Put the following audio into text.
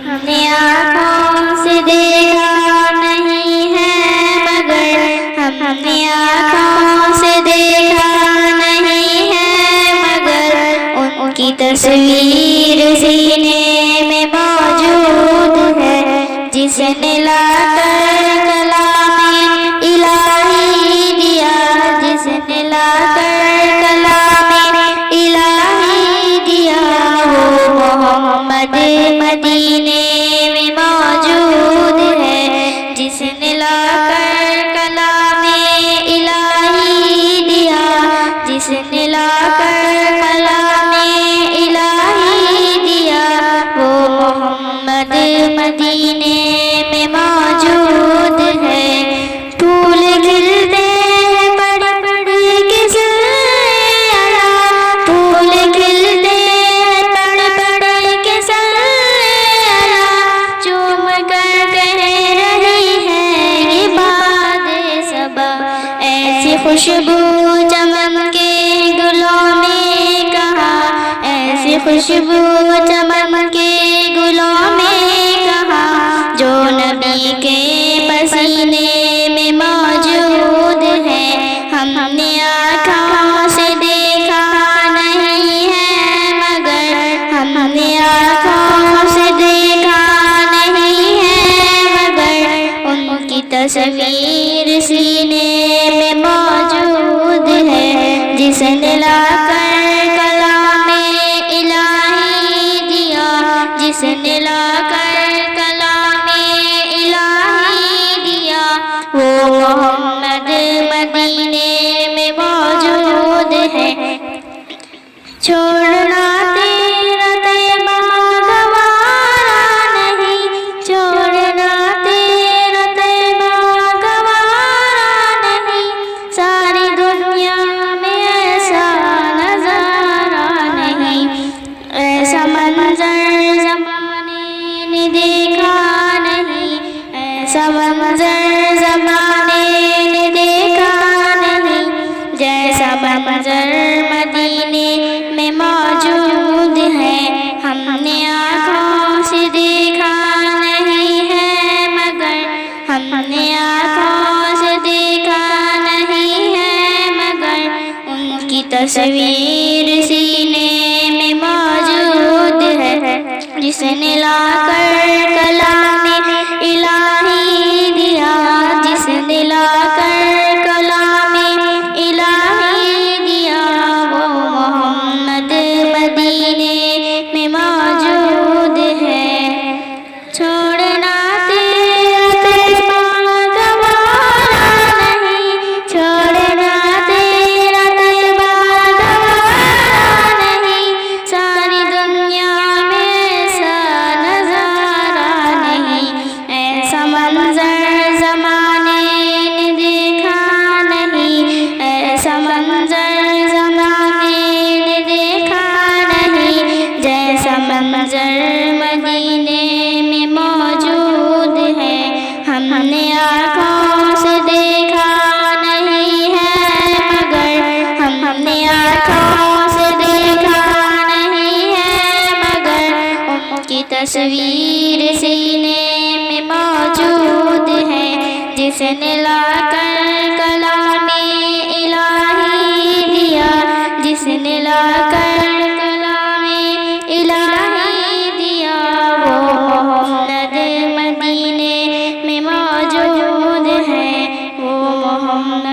ہم نے آنکھوں سے دیکھا نہیں ہے مگر ہم نے آنکھوں سے دیکھا نہیں ہے مگر ان کی تصویر سینے میں موجود ہے جس نے لا کر کلام الہی دیا جس نے لا کر کلام الہی دیا وہ محمد مدینے میں موجود ہے جس نے لا کر کلام الہی دیا جس نے لا کر کلام الہی دیا وہ محمد مدینے میں موجود ہے پھول کھلتے ہیں بڑے بڑے کسے اللہ پھول کھلتے ہیں بڑے بڑے کسے اللہ چوم کر کہہ رہی ہے یہ باد صبا ایسی خوشبو چمن کے گلوں میں کہاں ایسی خوشبو چمن کے گلوں میں کہاں جو نبی کے پسینے میں موجود ہے ہم نے آنکھوں سے دیکھا نہیں ہے مگر ہم نے آنکھوں سے دیکھا نہیں ہے مگر ان کی تصویر سینے میں موجود ہے جس نے لا کر کلام الہی دیا جس نے لا کر کلام الہی دیا وہ محمد مدینے میں موجود ہے چھوڑنا تیرا طیبہ گوارا نہیں چھوڑنا تیرا طیبہ گوارا نہیں ساری دنیا میں ایسا نظارہ نہیں ایسا منظر زمانے نے دیکھا نہیں ایسا منظر زمانے نے دیکھا نہیں جیسا منظر مدینے میں موجود ہے ہم نے آنکھوں سے دیکھا نہیں ہے مگر ہم نے آنکھوں سے دیکھا نہیں ہے مگر ان کی تصویر سینے میں موجود ہے جس نے لا کر کلام الہی دیا جس نے لا کر کلام الہی دیا وہ محمد مدینے میں موجود ہے چھوڑنا تیرا طیبہ گوارا نہیں چھوڑنا تیرا طیبہ گوارا نہیں ساری دنیا میں ایسا نظارہ نہیں ایسا منظر زمانے نے دیکھا نہیں ایسا منظر زمانے نے دیکھا نہیں جیسا منظر مدینے میں موجود ہے ہم نے آنکھوں سے دیکھا نہیں ہے مگر ہم نے آنکھوں سے دیکھا نہیں ہے مگر ان کی تصویر سینے میں موجود ہے جس نے لا کر کلام الہی دیا جس نے لا کر کلام الہی دیا وہ محمد مدینے میں موجود ہے وہ محمد